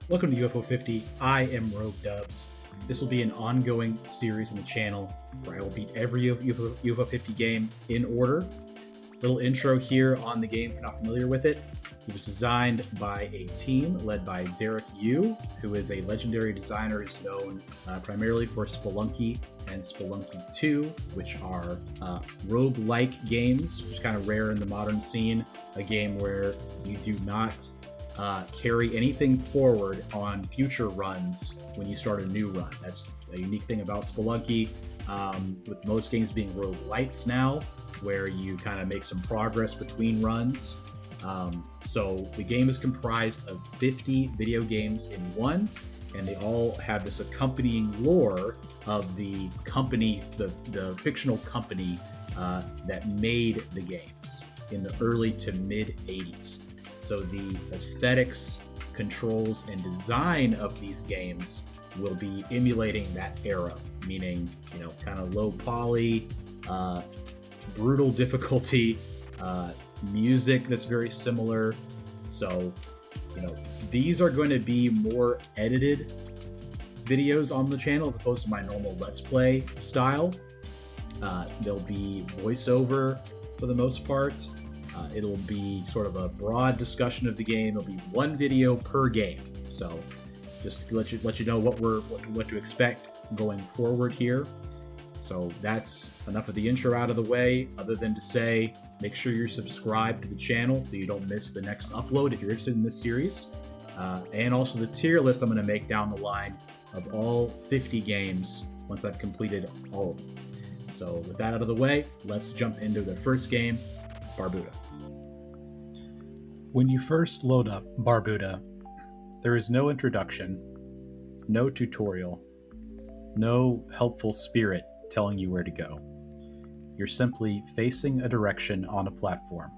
Welcome to UFO 50. I am Rogue Dubs. This will be an ongoing series on the channel where I will beat every UFO 50 game in order. Little intro here on the game if you're not familiar with it. It was designed by a team led by Derek Yu, who is a legendary designer who's known primarily for Spelunky and Spelunky 2, which are rogue-like games, which is kind of rare in the modern scene. A game where you do not carry anything forward on future runs when you start a new run. That's a unique thing about Spelunky, with most games being roguelites now, where you kind of make some progress between runs. So the game is comprised of 50 video games in one, and they all have this accompanying lore of the company, the fictional company that made the games in the early to mid 80s. So the aesthetics, controls, and design of these games will be emulating that era, meaning, you know, kind of low poly, brutal difficulty, music that's very similar. So, you know, these are going to be more edited videos on the channel as opposed to my normal Let's Play style. There'll be voiceover for the most part. It'll be sort of a broad discussion of the game. It'll be one video per game. So just to let you know what to expect going forward here. So that's enough of the intro out of the way, other than to say, make sure you're subscribed to the channel so you don't miss the next upload if you're interested in this series. And also the tier list I'm going to make down the line of all 50 games once I've completed all of them. So with that out of the way, let's jump into the first game, Barbuta. When you first load up Barbuta, there is no introduction, no tutorial, no helpful spirit telling you where to go. You're simply facing a direction on a platform.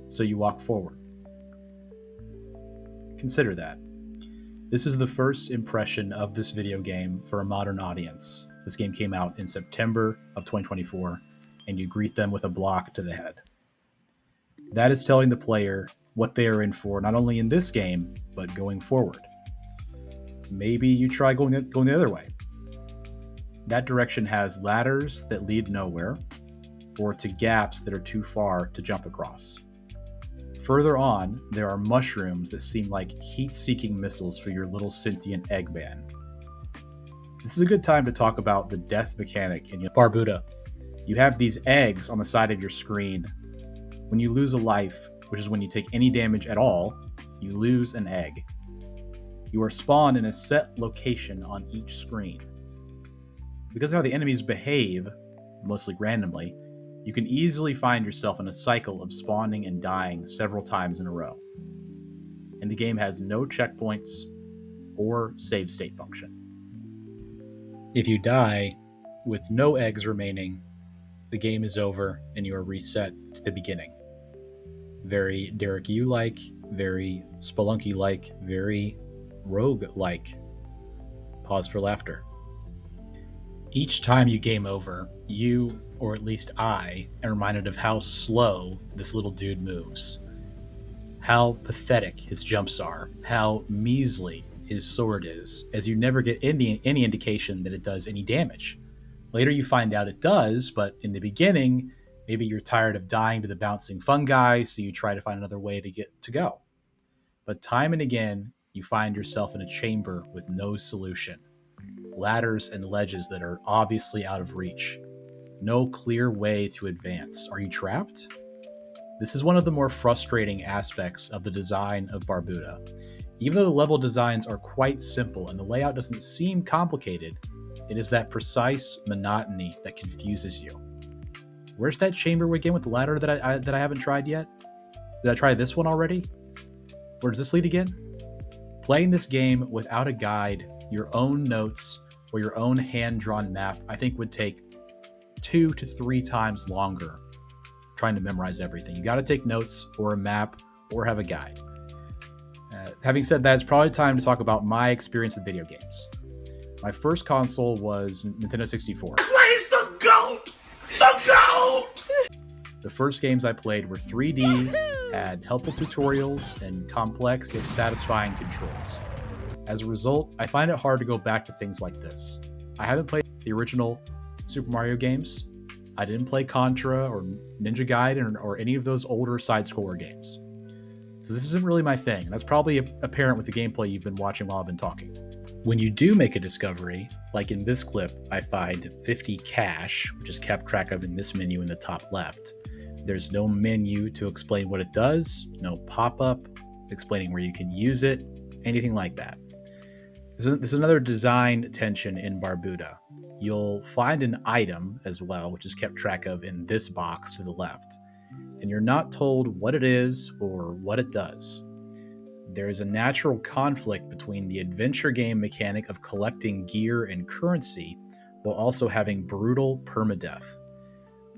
So you walk forward. Consider that. This is the first impression of this video game for a modern audience. This game came out in September of 2024, and you greet them with a block to the head. That is telling the player what they are in for, not only in this game, but going forward. Maybe you try going the other way. That direction has ladders that lead nowhere, or to gaps that are too far to jump across. Further on, there are mushrooms that seem like heat-seeking missiles for your little sentient egg man. This is a good time to talk about the death mechanic in Barbuta. You have these eggs on the side of your screen. When you lose a life, which is when you take any damage at all, you lose an egg. You are spawned in a set location on each screen. Because of how the enemies behave, mostly randomly, you can easily find yourself in a cycle of spawning and dying several times in a row. And the game has no checkpoints or save state function. If you die with no eggs remaining, the game is over and you are reset to the beginning. Very Derek Yu-like, very Spelunky-like, very Rogue-like. Pause for laughter. Each time you game over, you, or at least I, am reminded of how slow this little dude moves. How pathetic his jumps are, how measly his sword is, as you never get any indication that it does any damage. Later you find out it does, but in the beginning, maybe you're tired of dying to the bouncing fungi, so you try to find another way to go. But time and again, you find yourself in a chamber with no solution. Ladders and ledges that are obviously out of reach. No clear way to advance. Are you trapped? This is one of the more frustrating aspects of the design of Barbuta. Even though the level designs are quite simple and the layout doesn't seem complicated, it is that precise monotony that confuses you. Where's that chamber again with the ladder that I haven't tried yet? Did I try this one already? Where does this lead again? Playing this game without a guide, your own notes, or your own hand-drawn map, I think would take 2 to 3 times longer trying to memorize everything. You got to take notes or a map or have a guide. Having said that, it's probably time to talk about my experience with video games. My first console was Nintendo 64. This way is the GOAT! The GOAT! The first games I played were 3D had helpful tutorials and complex yet satisfying controls. As a result, I find it hard to go back to things like this. I haven't played the original Super Mario games. I didn't play Contra or Ninja Gaiden or any of those older side-scroller games. So this isn't really my thing. That's probably apparent with the gameplay you've been watching while I've been talking. When you do make a discovery, like in this clip, I find 50 cash, which is kept track of in this menu in the top left. There's no menu to explain what it does, no pop-up explaining where you can use it, anything like that. This is another design tension in Barbuta. You'll find an item as well, which is kept track of in this box to the left, and you're not told what it is or what it does. There is a natural conflict between the adventure game mechanic of collecting gear and currency while also having brutal permadeath.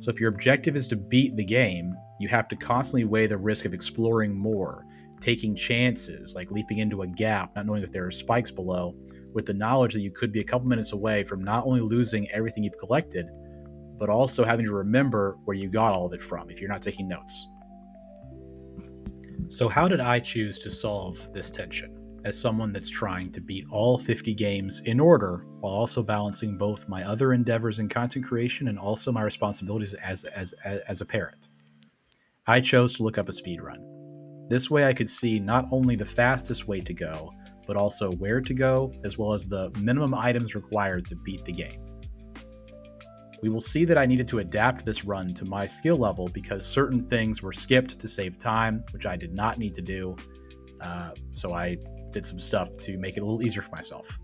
So if your objective is to beat the game, you have to constantly weigh the risk of exploring more, taking chances, like leaping into a gap, not knowing if there are spikes below, with the knowledge that you could be a couple minutes away from not only losing everything you've collected, but also having to remember where you got all of it from if you're not taking notes. So how did I choose to solve this tension as someone that's trying to beat all 50 games in order while also balancing both my other endeavors in content creation and also my responsibilities as a parent? I chose to look up a speedrun. This way I could see not only the fastest way to go, but also where to go, as well as the minimum items required to beat the game. We will see that I needed to adapt this run to my skill level because certain things were skipped to save time, which I did not need to do. So I did some stuff to make it a little easier for myself.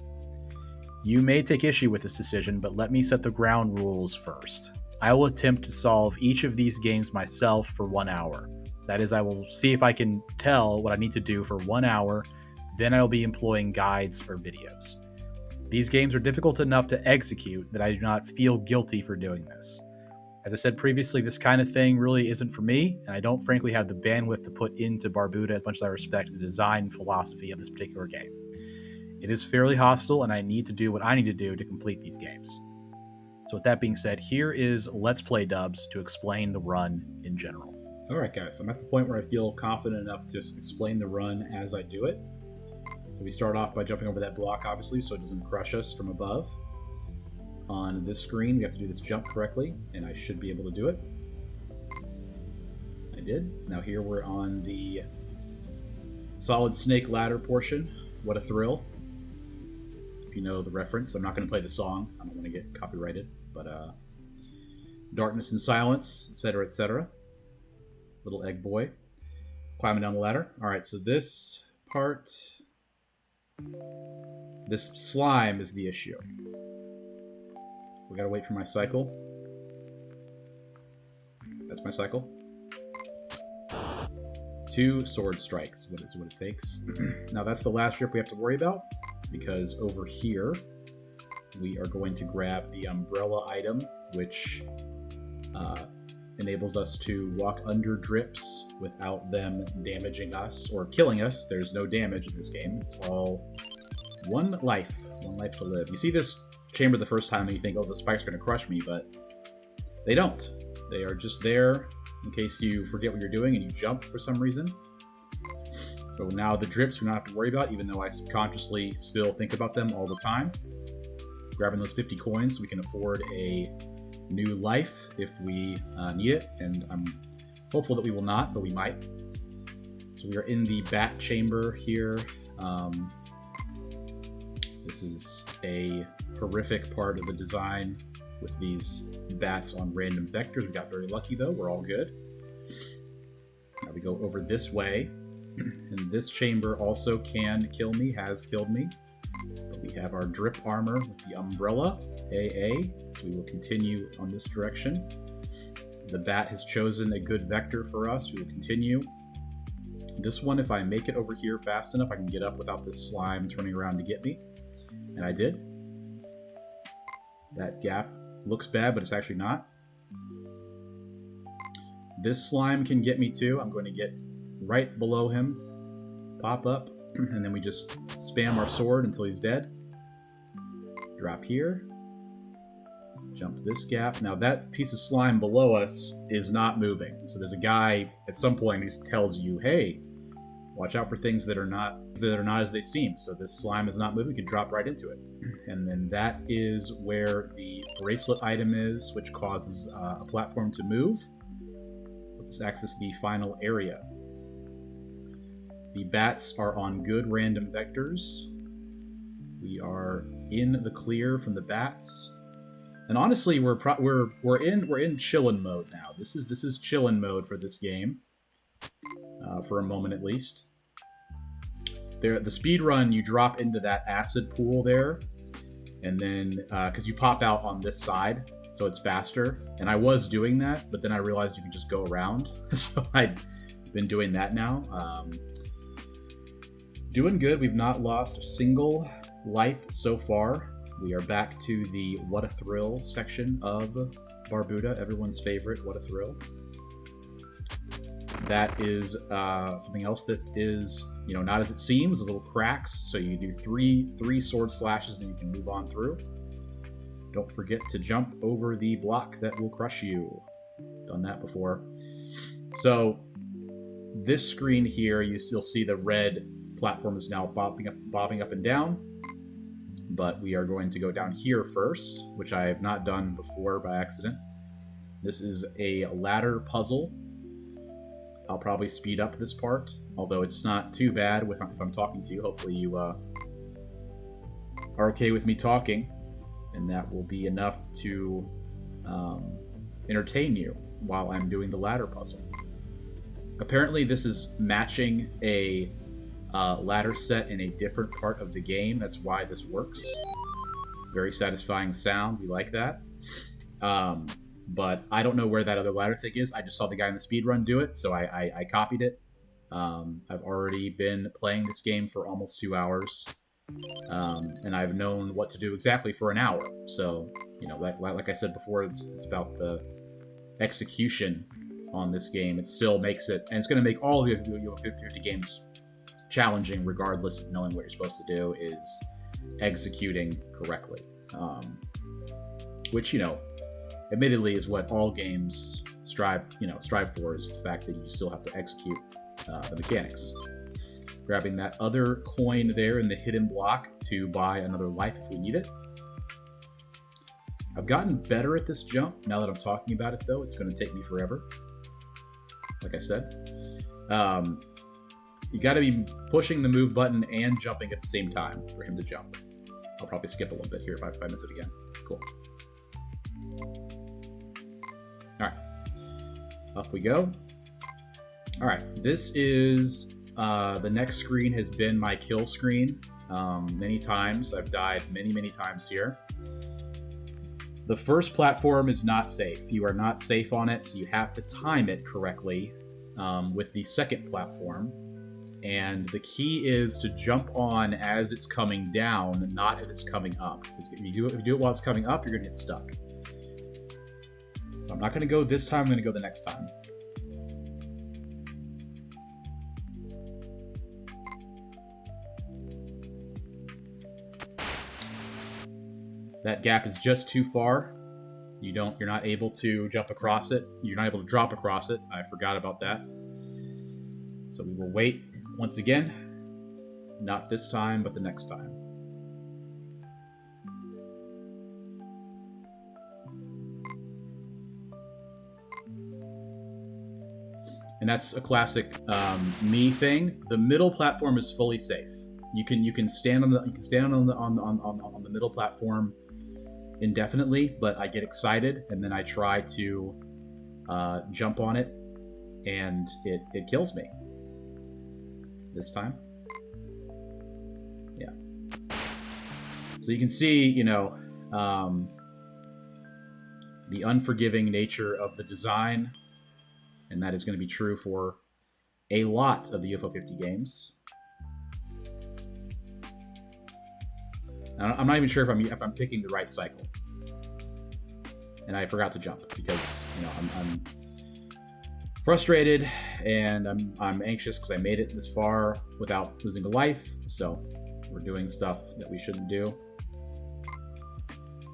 You may take issue with this decision, but let me set the ground rules first. I will attempt to solve each of these games myself for 1 hour. That is, I will see if I can tell what I need to do for 1 hour, then I will be employing guides or videos. These games are difficult enough to execute that I do not feel guilty for doing this. As I said previously, this kind of thing really isn't for me, and I don't frankly have the bandwidth to put into Barbuta as much as I respect the design philosophy of this particular game. It is fairly hostile, and I need to do what I need to do to complete these games. So with that being said, here is Let's Play Dubs to explain the run in general. Alright guys, I'm at the point where I feel confident enough to explain the run as I do it. So we start off by jumping over that block, obviously, so it doesn't crush us from above. On this screen, we have to do this jump correctly, and I should be able to do it. I did. Now here we're on the solid snake ladder portion. What a thrill. If you know the reference, I'm not going to play the song. I don't want to get copyrighted, but darkness and silence, etc., etc. Little egg boy climbing down the ladder. Alright, so this part... This slime is the issue. We gotta wait for my cycle. That's my cycle. 2 sword strikes, what it takes. Now that's the last strip we have to worry about, because over here we are going to grab the umbrella item, which enables us to walk under drips without them damaging us or killing us. There's no damage in this game. It's all one life to live. You see this chamber the first time and you think, oh, the spikes are going to crush me, but they don't. They are just there in case you forget what you're doing and you jump for some reason. So now the drips we don't have to worry about, even though I subconsciously still think about them all the time. Grabbing those 50 coins so we can afford a new life if we need it, and I'm hopeful that we will not, but we might. So we are in the bat chamber here. This is a horrific part of the design with these bats on random vectors. We got very lucky though, we're all good. Now we go over this way, and this chamber also can kill me, has killed me. But we have our drip armor with the umbrella, AA, so we will continue on this direction. The bat has chosen a good vector for us, we will continue. This one, if I make it over here fast enough, I can get up without this slime turning around to get me. And I did. That gap looks bad, but it's actually not. This slime can get me too. I'm going to get right below him, pop up, and then we just spam our sword until he's dead. Drop here. Jump this gap. Now that piece of slime below us is not moving. So there's a guy at some point who tells you, hey, watch out for things that are not as they seem. So this slime is not moving. You can drop right into it. And then that is where the bracelet item is, which causes a platform to move. Let's access the final area. The bats are on good random vectors. We are in the clear from the bats. And honestly, we're in chillin' mode now. This is chillin' mode for this game, for a moment at least. There, the speed run, you drop into that acid pool there, and then because you pop out on this side, so it's faster. And I was doing that, but then I realized you can just go around, so I've been doing that now. Doing good. We've not lost a single life so far. We are back to the What a Thrill section of Barbuta, everyone's favorite What a Thrill. That is something else that is, not as it seems. There's little cracks, so you do three sword slashes and you can move on through. Don't forget to jump over the block that will crush you. Done that before. So this screen here, you'll see the red platform is now bobbing up and down. But we are going to go down here first, which I have not done before by accident. This is a ladder puzzle. I'll probably speed up this part, although it's not too bad if I'm talking to you. Hopefully you are okay with me talking, and that will be enough to entertain you while I'm doing the ladder puzzle. Apparently this is matching a ladder set in a different part of the game. That's why this works. Very satisfying sound. We like that. But I don't know where that other ladder thing is. I just saw the guy in the speedrun do it, so I copied it. I've already been playing this game for almost 2 hours, and I've known what to do exactly for an hour. So, like I said before, it's about the execution on this game. It still makes it, and it's going to make all the UFO 50 games challenging, regardless of knowing what you're supposed to do, is executing correctly. Which, admittedly is what all games strive for, is the fact that you still have to execute the mechanics. Grabbing that other coin there in the hidden block to buy another life if we need it. I've gotten better at this jump. Now that I'm talking about it, though, it's going to take me forever. Like I said. You got to be pushing the move button and jumping at the same time for him to jump. I'll probably skip a little bit here if I miss it again. Cool. Alright. Up we go. Alright. This is... the next screen has been my kill screen. Many times. I've died many times here. The first platform is not safe. You are not safe on it, so you have to time it correctly with the second platform. And the key is to jump on as it's coming down, not as it's coming up. Because if you do it while it's coming up, you're going to get stuck. So I'm not going to go this time, I'm going to go the next time. That gap is just too far. You're not able to jump across it. You're not able to drop across it. I forgot about that. So we will wait once again. Not this time, but the next time. And that's a classic me thing. The middle platform is fully safe. You can stand on the middle platform indefinitely, but I get excited and then I try to jump on it, and it kills me. This time, yeah. So you can see, the unforgiving nature of the design, and that is going to be true for a lot of the UFO 50 games. I'm not even sure if I'm picking the right cycle, and I forgot to jump because I'm frustrated and I'm anxious because I made it this far without losing a life. So we're doing stuff that we shouldn't do.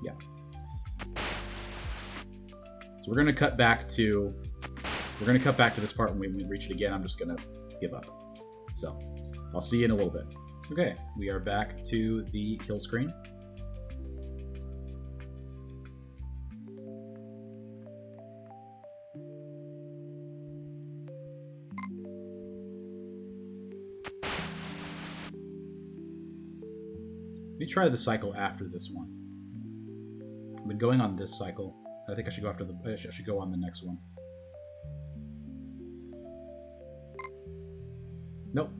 Yeah. So we're gonna cut back to this part when we reach it again. I'm just gonna give up. So I'll see you in a little bit. Okay, we are back to the kill screen. Let me try the cycle after this one. I've been going on this cycle. I think I should go after I should go on the next one. Nope.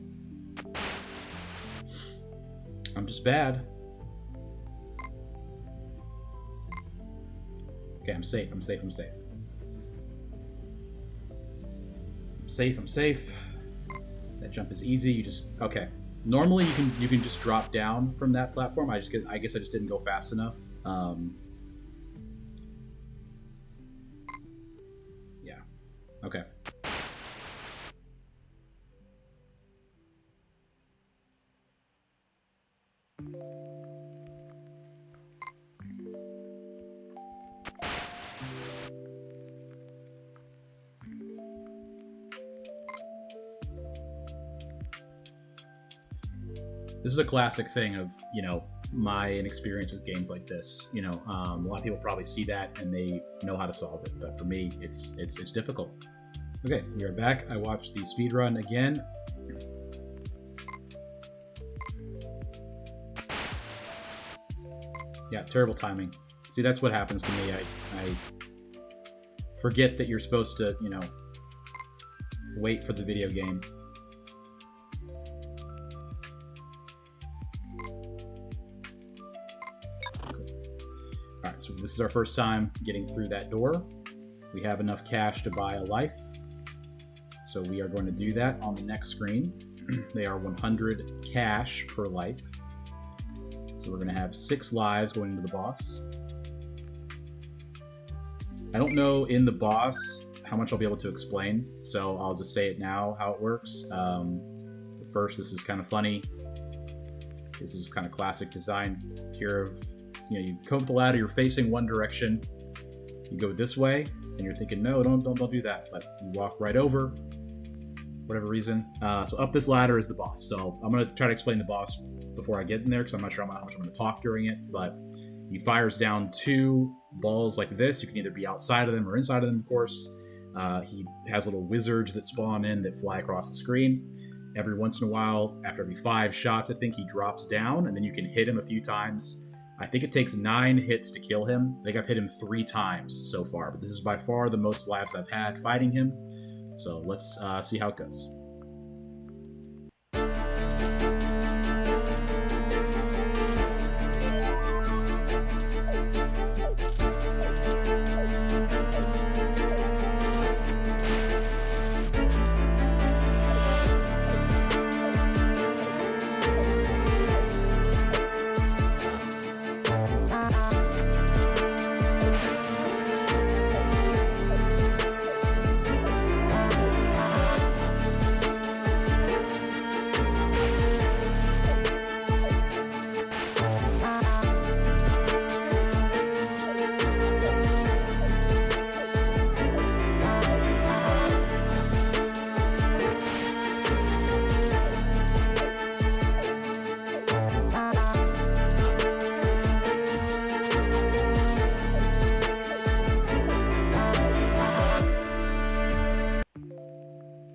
I'm just bad. Okay, I'm safe. I'm safe. I'm safe. I'm safe. I'm safe. That jump is easy. You just okay. Normally you can just drop down from that platform. I guess I just didn't go fast enough. Yeah. Okay. This is a classic thing of, you know, my inexperience with games like this. You know, a lot of people probably see that and they know how to solve it, but for me, it's difficult. Okay, we are back. I watched the speedrun again. Yeah, terrible timing. See, that's what happens to me. I forget that you're supposed to, you know, wait for the video game. Alright, so this is our first time getting through that door. We have enough cash to buy a life. So we are going to do that on the next screen. They are 100 cash per life. So we're going to have 6 lives going into the boss. I don't know in the boss how much I'll be able to explain, so I'll just say it now how it works. First, this is kind of funny. This is kind of classic design here of, you know, you come up the ladder, you're facing one direction, you go this way, and you're thinking, no, don't do that, but you walk right over, whatever reason. So up this ladder is the boss. So I'm going to try to explain the boss before I get in there, because I'm not sure how much I'm going to talk during it, but he fires down 2 balls like this. You can either be outside of them or inside of them, of course. He has little wizards that spawn in that fly across the screen. Every once in a while, after every 5 shots, I think he drops down, and then you can hit him a few times. I think it takes 9 hits to kill him. I think I've hit him 3 times so far, but this is by far the most lives I've had fighting him. So let's see how it goes.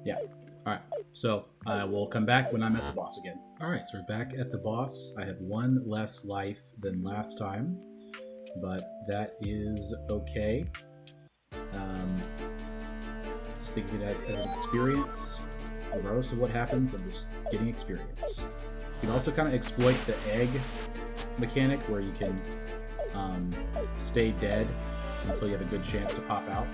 Yeah. All right. So I will come back when I'm at the boss again. All right. So we're back at the boss. I have 1 less life than last time, but that is okay. Just thinking of it as an experience. Regardless of what happens, I'm just getting experience. You can also kind of exploit the egg mechanic where you can stay dead until you have a good chance to pop out.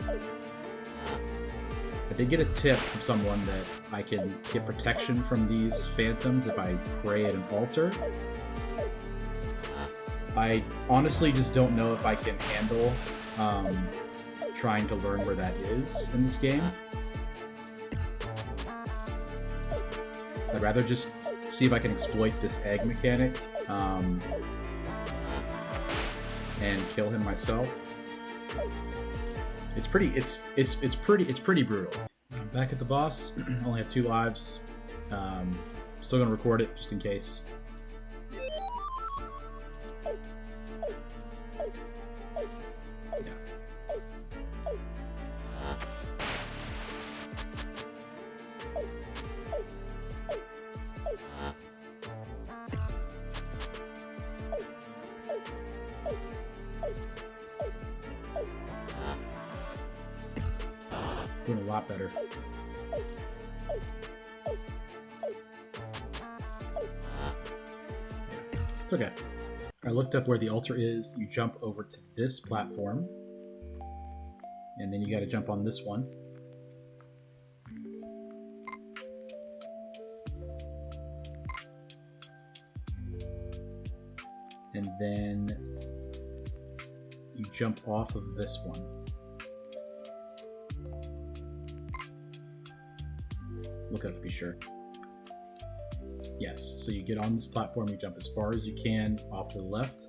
I did get a tip from someone that I can get protection from these phantoms if I pray at an altar. I honestly just don't know if I can handle trying to learn where that is in this game. I'd rather just see if I can exploit this egg mechanic and kill him myself. It's pretty brutal. I'm back at the boss. Only have 2 lives. Still gonna record it just in case. Yeah. Doing a lot better. It's okay. I looked up where the altar is. You jump over to this platform, and then you got to jump on this one. And then you jump off of this one. Look it up to be sure. Yes, so you get on this platform, you jump as far as you can off to the left.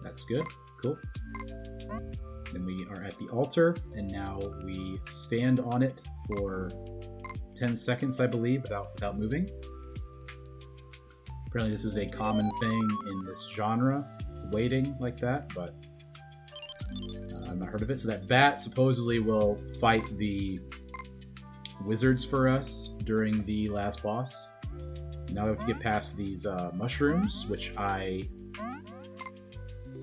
That's good, cool. Then we are at the altar, and now we stand on it for 10 seconds, I believe, without moving. Apparently this is a common thing in this genre, waiting like that, but I've not heard of it. So that bat supposedly will fight the wizards for us during the last boss. Now we have to get past these mushrooms, which I,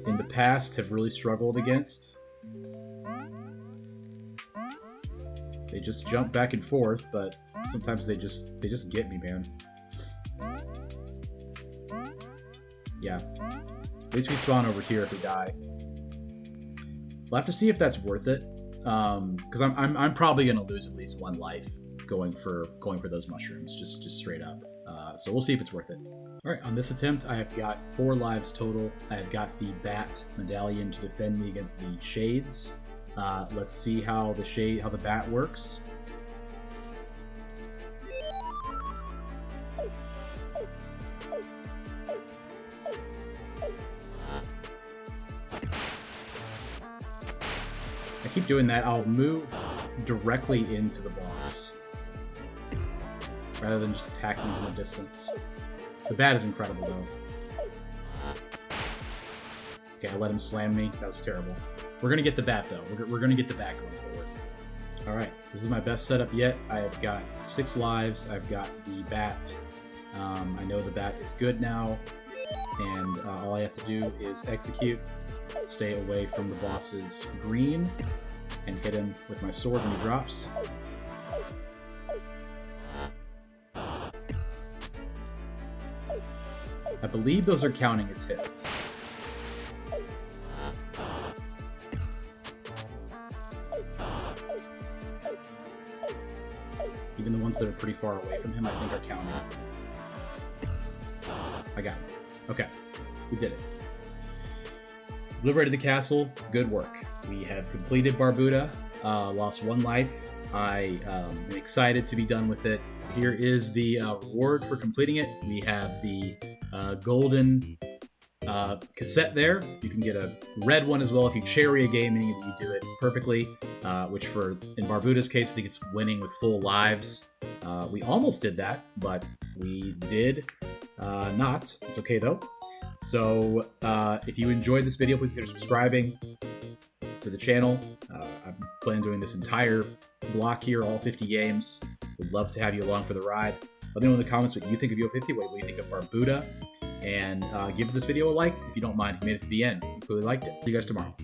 in the past, have really struggled against. They just jump back and forth, but sometimes they just get me, man. Yeah. At least we spawn over here if we die. We'll have to see if that's worth it, because I'm probably gonna lose at least 1 life going for those mushrooms, just straight up. So we'll see if it's worth it. All right, on this attempt, I have got 4 lives total. I have got the bat medallion to defend me against the shades. Let's see how the bat works. I keep doing that. I'll move directly into the boss rather than just attacking from a distance. The bat is incredible, though. Okay, I let him slam me. That was terrible. We're going to get the bat, though. We're going to get the bat going forward. All right, this is my best setup yet. I have got 6 lives. I've got the bat. I know the bat is good now, and all I have to do is execute, stay away from the boss's green, and hit him with my sword when he drops. I believe those are counting as hits. Even the ones that are pretty far away from him, I think, are counting. I got it. Okay, we did it. Liberated the castle. Good work. We have completed Barbuta. Lost 1 life. I am excited to be done with it. Here is the reward for completing it. We have the golden cassette there. You can get a red one as well if you cherry a game, meaning that you do it perfectly, which in Barbuta's case, I think it's winning with full lives. We almost did that, but we did not. It's okay, though. So if you enjoyed this video, please consider subscribing to the channel. I'm planning on doing this entire block here, all 50 games. Would love to have you along for the ride. Let me know in the comments what you think of UFO50, what you think of Barbuta, and give this video a like if you don't mind. If you made it to the end, you clearly liked it. See you guys tomorrow.